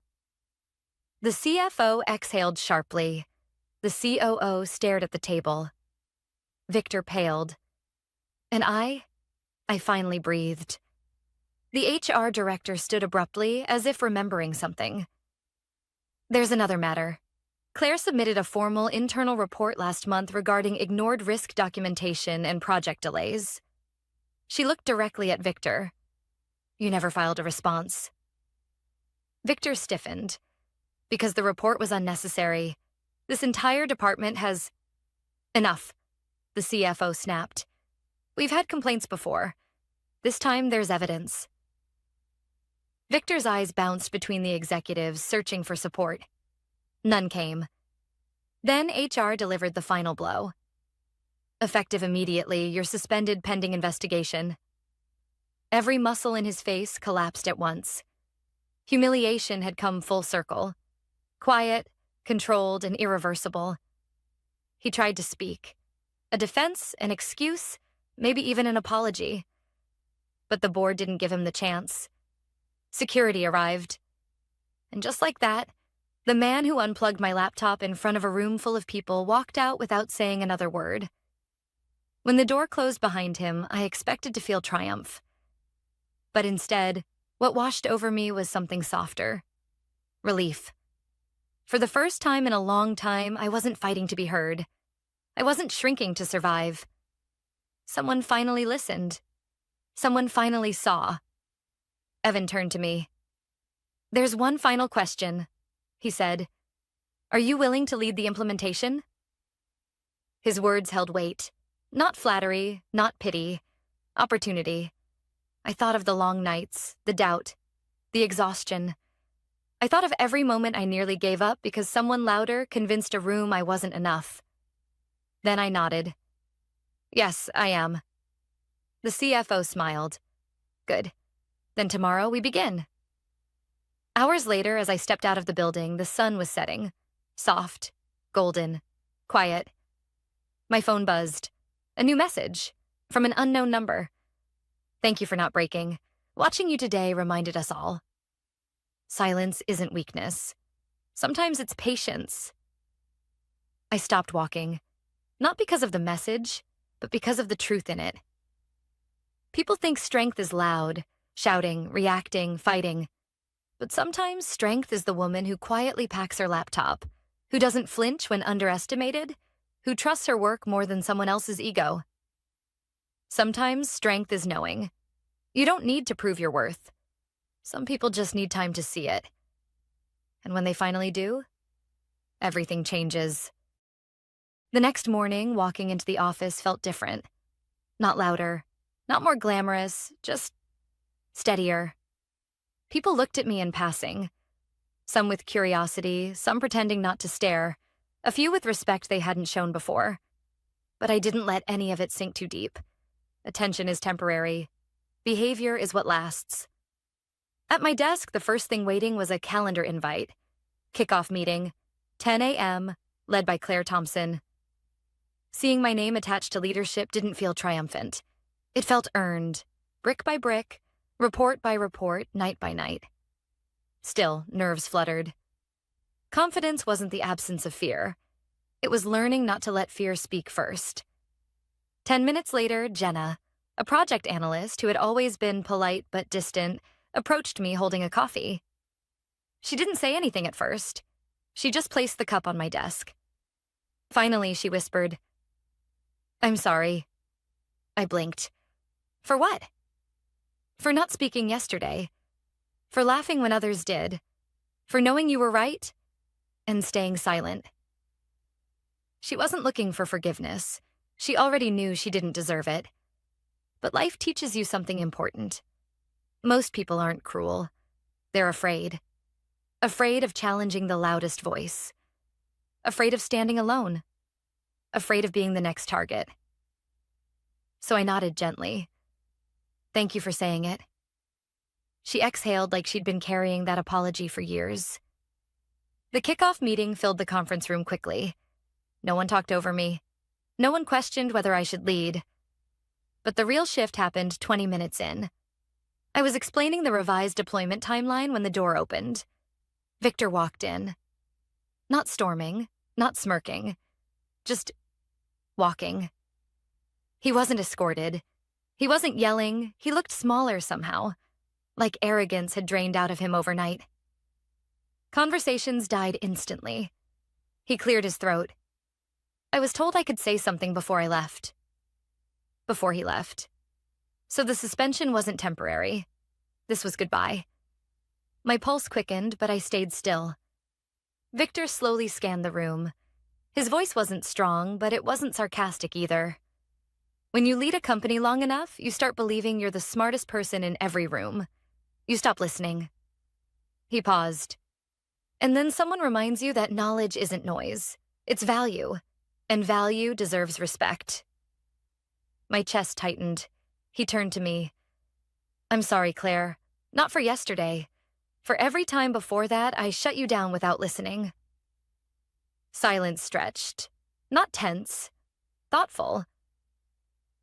The CFO exhaled sharply. The COO stared at the table. Victor paled. And I finally breathed. The HR director stood abruptly, as if remembering something. There's another matter. Claire submitted a formal internal report last month regarding ignored risk documentation and project delays. She looked directly at Victor. You never filed a response. Victor stiffened. Because the report was unnecessary. This entire department has... Enough, the CFO snapped. We've had complaints before. This time there's evidence. Victor's eyes bounced between the executives, searching for support. None came. Then HR delivered the final blow. Effective immediately, you're suspended pending investigation. Every muscle in his face collapsed at once. Humiliation had come full circle. Quiet, controlled, and irreversible. He tried to speak. A defense, an excuse, maybe even an apology. But the board didn't give him the chance. Security arrived. And just like that, the man who unplugged my laptop in front of a room full of people walked out without saying another word. When the door closed behind him, I expected to feel triumph. But instead, what washed over me was something softer. Relief. For the first time in a long time, I wasn't fighting to be heard. I wasn't shrinking to survive. Someone finally listened. Someone finally saw. Evan turned to me. "There's one final question," he said. "Are you willing to lead the implementation?" His words held weight. Not flattery, not pity. Opportunity. I thought of the long nights, the doubt, the exhaustion. I thought of every moment I nearly gave up because someone louder convinced a room I wasn't enough. Then I nodded. "Yes, I am." The CFO smiled. "Good. Then tomorrow we begin." Hours later, as I stepped out of the building, the sun was setting. Soft, golden, quiet. My phone buzzed. A new message from an unknown number. "Thank you for not breaking. Watching you today reminded us all." Silence isn't weakness. Sometimes it's patience. I stopped walking, not because of the message, but because of the truth in it. People think strength is loud, shouting, reacting, fighting. But sometimes strength is the woman who quietly packs her laptop, who doesn't flinch when underestimated, who trusts her work more than someone else's ego. Sometimes strength is knowing. You don't need to prove your worth. Some people just need time to see it. And when they finally do, everything changes. The next morning, walking into the office felt different. Not louder, not more glamorous, just steadier. People looked at me in passing. Some with curiosity, some pretending not to stare, a few with respect they hadn't shown before. But I didn't let any of it sink too deep. Attention is temporary. Behavior is what lasts. At my desk, the first thing waiting was a calendar invite. Kickoff meeting, 10 a.m., led by Claire Thompson. Seeing my name attached to leadership didn't feel triumphant. It felt earned, brick by brick, report by report, night by night. Still, nerves fluttered. Confidence wasn't the absence of fear. It was learning not to let fear speak first. 10 minutes later, Jenna, a project analyst who had always been polite but distant, approached me holding a coffee. She didn't say anything at first. She just placed the cup on my desk. Finally, she whispered, "I'm sorry." I blinked. For what? For not speaking yesterday. For laughing when others did. For knowing you were right and staying silent. She wasn't looking for forgiveness. She already knew she didn't deserve it. But life teaches you something important. Most people aren't cruel. They're afraid. Afraid of challenging the loudest voice. Afraid of standing alone. Afraid of being the next target. So I nodded gently. "Thank you for saying it." She exhaled like she'd been carrying that apology for years. The kickoff meeting filled the conference room quickly. No one talked over me. No one questioned whether I should lead. But the real shift happened 20 minutes in. I was explaining the revised deployment timeline when the door opened. Victor walked in. Not storming, not smirking, just walking. He wasn't escorted. He wasn't yelling. He looked smaller somehow, like arrogance had drained out of him overnight. Conversations died instantly. He cleared his throat. I was told I could say something before I left. Before he left. So the suspension wasn't temporary. This was goodbye. My pulse quickened, but I stayed still. Victor slowly scanned the room. His voice wasn't strong, but it wasn't sarcastic either. When you lead a company long enough, you start believing you're the smartest person in every room. You stop listening. He paused. And then someone reminds you that knowledge isn't noise. It's value. And value deserves respect. My chest tightened. He turned to me. "I'm sorry, Claire. Not for yesterday. For every time before that, I shut you down without listening." Silence stretched. Not tense. Thoughtful.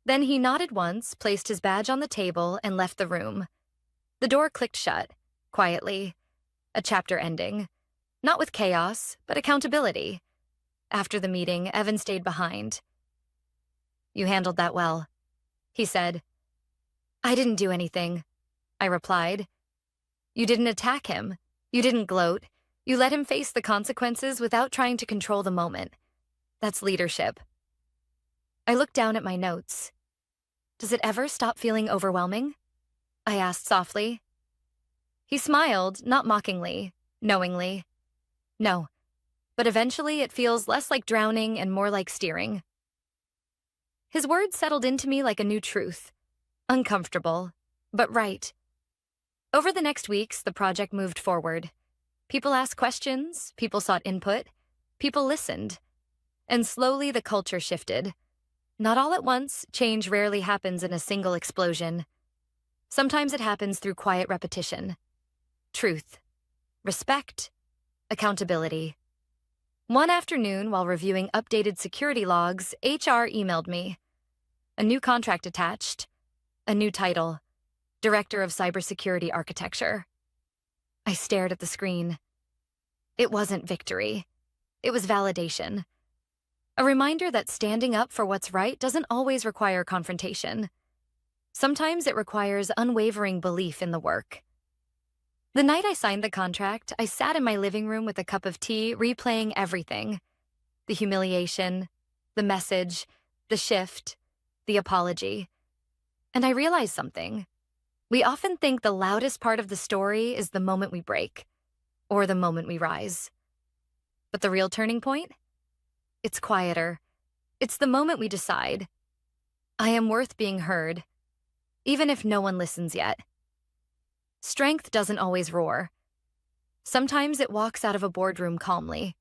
Then he nodded once, placed his badge on the table, and left the room. The door clicked shut, quietly. A chapter ending. Not with chaos, but accountability. After the meeting, Evan stayed behind. "You handled that well," he said. "I didn't do anything," I replied. "You didn't attack him. You didn't gloat. You let him face the consequences without trying to control the moment. That's leadership. I looked down at my notes. Does it ever stop feeling overwhelming? I asked softly. He smiled, not mockingly, knowingly. No, but eventually it feels less like drowning and more like steering. His words settled into me like a new truth. Uncomfortable, but right. Over the next weeks, the project moved forward. People asked questions, people sought input, people listened. And slowly the culture shifted. Not all at once, change rarely happens in a single explosion. Sometimes it happens through quiet repetition. Truth, respect, accountability. One afternoon, while reviewing updated security logs, HR emailed me. A new contract attached, a new title, Director of Cybersecurity Architecture. I stared at the screen. It wasn't victory. It was validation. A reminder that standing up for what's right doesn't always require confrontation. Sometimes it requires unwavering belief in the work. The night I signed the contract, I sat in my living room with a cup of tea, replaying everything. The humiliation, the message, the shift, the apology. And I realized something. We often think the loudest part of the story is the moment we break, or the moment we rise. But the real turning point? It's quieter. It's the moment we decide, I am worth being heard, even if no one listens yet. Strength doesn't always roar. Sometimes it walks out of a boardroom calmly,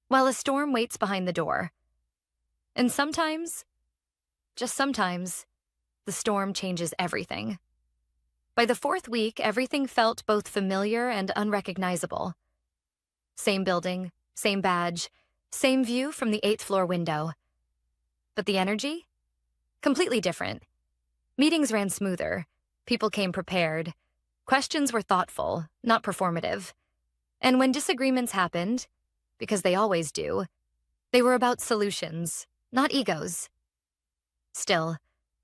while a storm waits behind the door. And sometimes, just sometimes, the storm changes everything. By the fourth week, everything felt both familiar and unrecognizable. Same building, same badge, same view from the 8th floor window. But the energy? Completely different. Meetings ran smoother. People came prepared. Questions were thoughtful, not performative. And when disagreements happened, because they always do, they were about solutions, not egos. Still,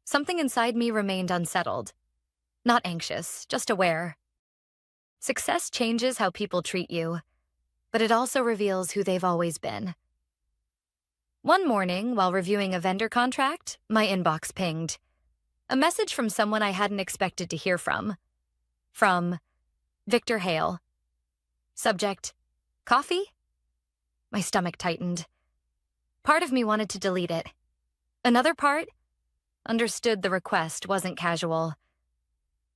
something inside me remained unsettled. Not anxious, just aware. Success changes how people treat you, but it also reveals who they've always been. One morning, while reviewing a vendor contract, my inbox pinged. A message from someone I hadn't expected to hear from. From Victor Hale. Subject, coffee? My stomach tightened. Part of me wanted to delete it. Another part understood the request wasn't casual.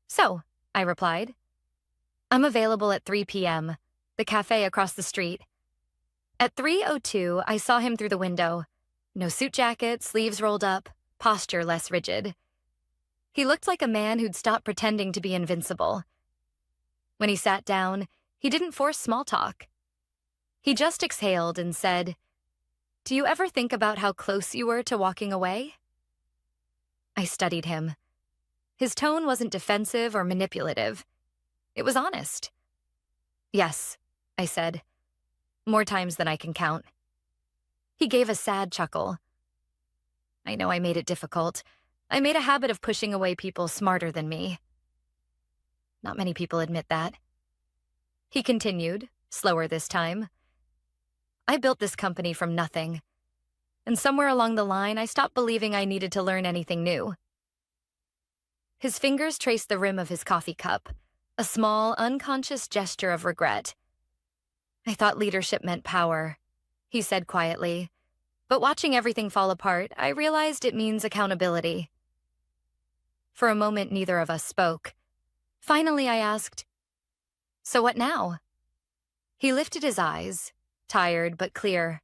So, I replied. I'm available at 3 p.m., the cafe across the street. At 3:02, I saw him through the window. No suit jacket, sleeves rolled up, posture less rigid. He looked like a man who'd stopped pretending to be invincible. When he sat down, he didn't force small talk. He just exhaled and said, "Do you ever think about how close you were to walking away?" I studied him. His tone wasn't defensive or manipulative. It was honest. "Yes," I said. "More times than I can count." He gave a sad chuckle. I know I made it difficult. I made a habit of pushing away people smarter than me. Not many people admit that. He continued, slower this time. I built this company from nothing. And somewhere along the line, I stopped believing I needed to learn anything new. His fingers traced the rim of his coffee cup, a small, unconscious gesture of regret. I thought leadership meant power, he said quietly. But watching everything fall apart, I realized it means accountability. For a moment, neither of us spoke. Finally, I asked, "So what now?" He lifted his eyes, tired but clear.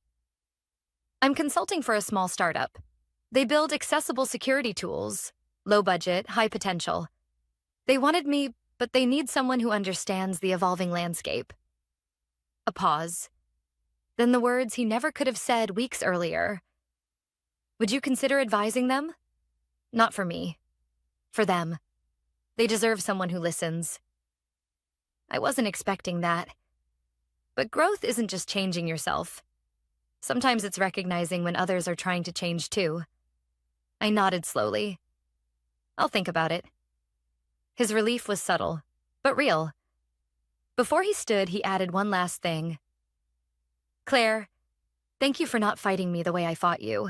"I'm consulting for a small startup. They build accessible security tools, low budget, high potential. They wanted me, but they need someone who understands the evolving landscape." A pause. Then the words he never could have said weeks earlier. "Would you consider advising them?" Not for me. For them. They deserve someone who listens. I wasn't expecting that. But growth isn't just changing yourself. Sometimes it's recognizing when others are trying to change too. I nodded slowly. "I'll think about it." His relief was subtle, but real. Before he stood, he added one last thing. Claire, thank you for not fighting me the way I fought you.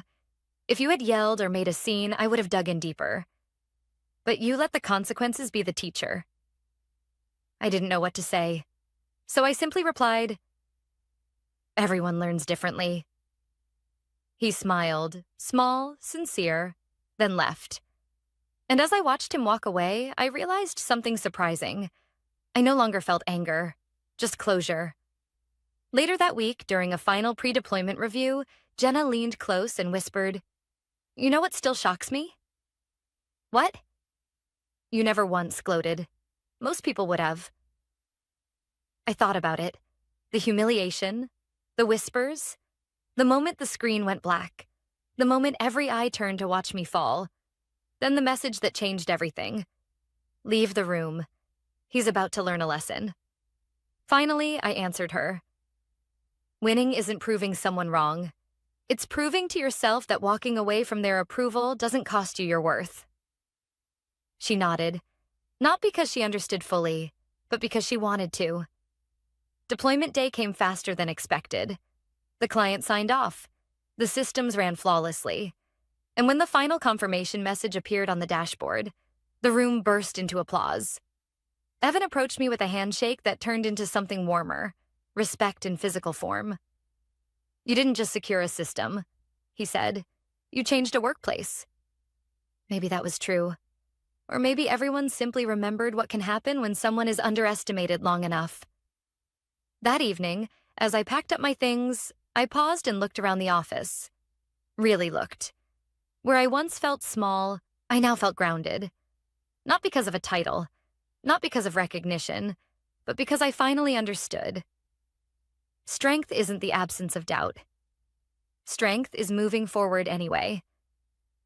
If you had yelled or made a scene, I would have dug in deeper. But you let the consequences be the teacher. I didn't know what to say, so I simply replied, everyone learns differently. He smiled, small, sincere, then left. And as I watched him walk away, I realized something surprising. I no longer felt anger, just closure. Later that week, during a final pre-deployment review, Jenna leaned close and whispered, "You know what still shocks me?" "What?" "You never once gloated. Most people would have." I thought about it. The humiliation, the whispers, the moment the screen went black, the moment every eye turned to watch me fall. Then the message that changed everything. Leave the room. He's about to learn a lesson. Finally, I answered her. Winning isn't proving someone wrong. It's proving to yourself that walking away from their approval doesn't cost you your worth. She nodded, not because she understood fully, but because she wanted to. Deployment day came faster than expected. The client signed off. The systems ran flawlessly. And when the final confirmation message appeared on the dashboard, the room burst into applause. Evan approached me with a handshake that turned into something warmer, respect in physical form. "You didn't just secure a system," he said. "You changed a workplace." Maybe that was true. Or maybe everyone simply remembered what can happen when someone is underestimated long enough. That evening, as I packed up my things, I paused and looked around the office. Really looked. Where I once felt small, I now felt grounded. Not because of a title, not because of recognition, but because I finally understood. Strength isn't the absence of doubt. Strength is moving forward anyway.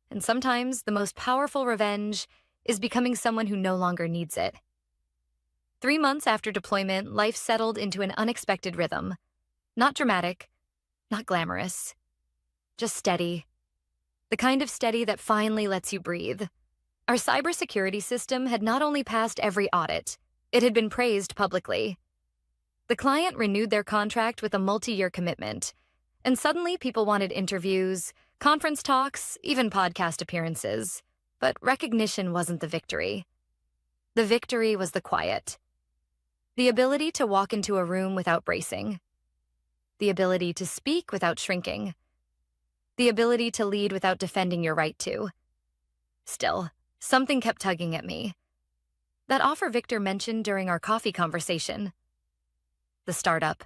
And sometimes the most powerful revenge is becoming someone who no longer needs it. 3 months after deployment, life settled into an unexpected rhythm. Not dramatic, not glamorous, just steady. The kind of steady that finally lets you breathe. Our cybersecurity system had not only passed every audit, it had been praised publicly. The client renewed their contract with a multi-year commitment, and suddenly people wanted interviews, conference talks, even podcast appearances. But recognition wasn't the victory. The victory was the quiet. The ability to walk into a room without bracing. The ability to speak without shrinking. The ability to lead without defending your right to. Still, something kept tugging at me. That offer Victor mentioned during our coffee conversation. The startup.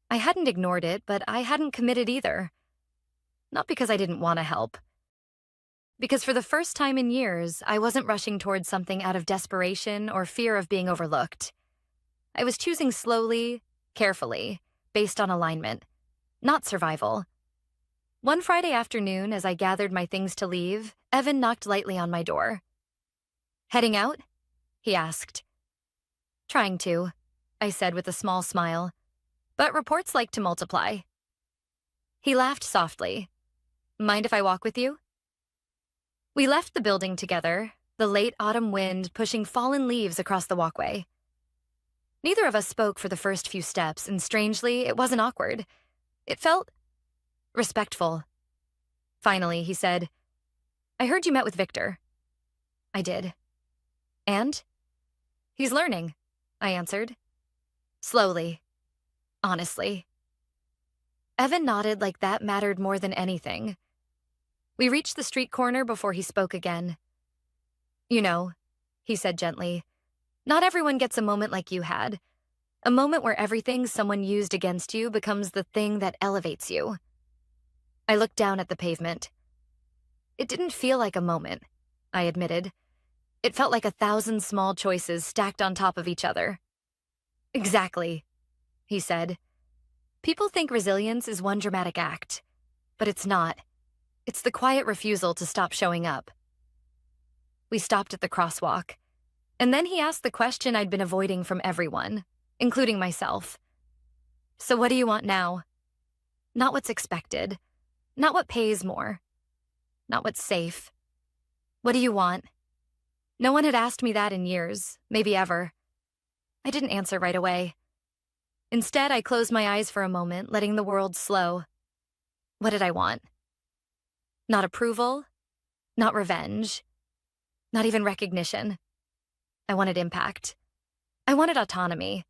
I hadn't ignored it, but I hadn't committed either. Not because I didn't want to help. Because for the first time in years, I wasn't rushing towards something out of desperation or fear of being overlooked. I was choosing slowly, carefully, based on alignment, not survival. One Friday afternoon, as I gathered my things to leave, Evan knocked lightly on my door. "Heading out?" he asked. "Trying to," I said with a small smile. "But reports like to multiply." He laughed softly. "Mind if I walk with you?" We left the building together, the late autumn wind pushing fallen leaves across the walkway. Neither of us spoke for the first few steps, and strangely, it wasn't awkward. It felt respectful. Finally, he said, "I heard you met with Victor." I did. "And?" "He's learning," I answered. "Slowly. Honestly." Evan nodded like that mattered more than anything. We reached the street corner before he spoke again. "You know," he said gently, "not everyone gets a moment like you had. A moment where everything someone used against you becomes the thing that elevates you." I looked down at the pavement. It didn't feel like a moment, I admitted. It felt like 1,000 small choices stacked on top of each other. "Exactly," he said. "People think resilience is one dramatic act, but it's not. It's the quiet refusal to stop showing up." We stopped at the crosswalk, and then he asked the question I'd been avoiding from everyone, including myself. "So what do you want now?" Not what's expected, not what pays more, not what's safe. What do you want? No one had asked me that in years, maybe ever. I didn't answer right away. Instead, I closed my eyes for a moment, letting the world slow. What did I want? Not approval, not revenge, not even recognition. I wanted impact. I wanted autonomy.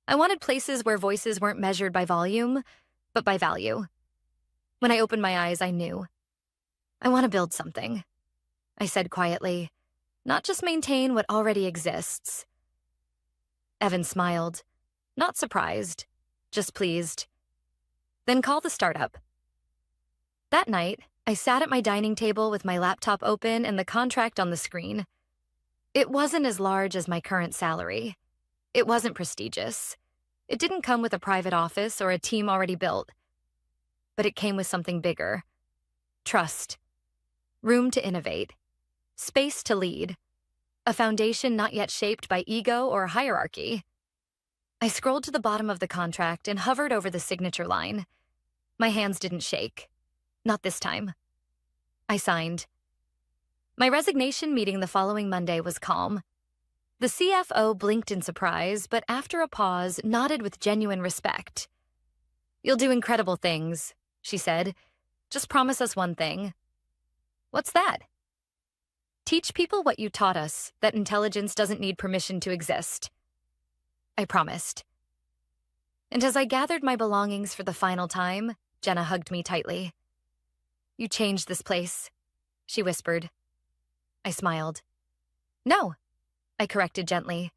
I wanted places where voices weren't measured by volume, but by value. When I opened my eyes, I knew. I want to build something, I said quietly, not just maintain what already exists. Evan smiled, not surprised, just pleased. Then call the startup. That night, I sat at my dining table with my laptop open and the contract on the screen. It wasn't as large as my current salary. It wasn't prestigious. It didn't come with a private office or a team already built. But it came with something bigger. Trust. Room to innovate. Space to lead. A foundation not yet shaped by ego or hierarchy. I scrolled to the bottom of the contract and hovered over the signature line. My hands didn't shake. Not this time. I signed. My resignation meeting the following Monday was calm. The CFO blinked in surprise, but after a pause, nodded with genuine respect. "You'll do incredible things," she said. "Just promise us one thing." "What's that?" "Teach people what you taught us, that intelligence doesn't need permission to exist." I promised. And as I gathered my belongings for the final time, Jenna hugged me tightly. "You changed this place," she whispered. I smiled. "No," I corrected gently.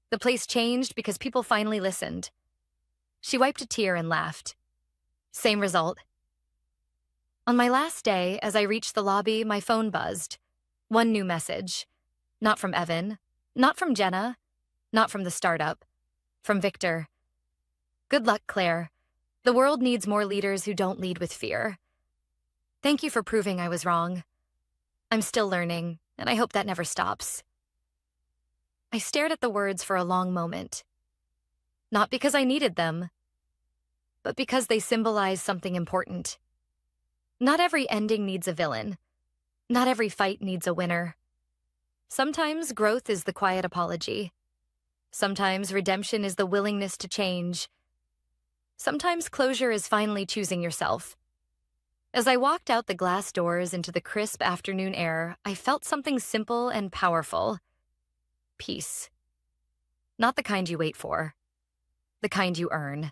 "The place changed because people finally listened." She wiped a tear and laughed. "Same result." On my last day, as I reached the lobby, my phone buzzed. One new message. Not from Evan, not from Jenna, not from the startup, from Victor. "Good luck, Claire. The world needs more leaders who don't lead with fear. Thank you for proving I was wrong. I'm still learning, and I hope that never stops." I stared at the words for a long moment. Not because I needed them, but because they symbolize something important. Not every ending needs a villain. Not every fight needs a winner. Sometimes growth is the quiet apology. Sometimes redemption is the willingness to change. Sometimes closure is finally choosing yourself. As I walked out the glass doors into the crisp afternoon air, I felt something simple and powerful. Peace. Not the kind you wait for, the kind you earn.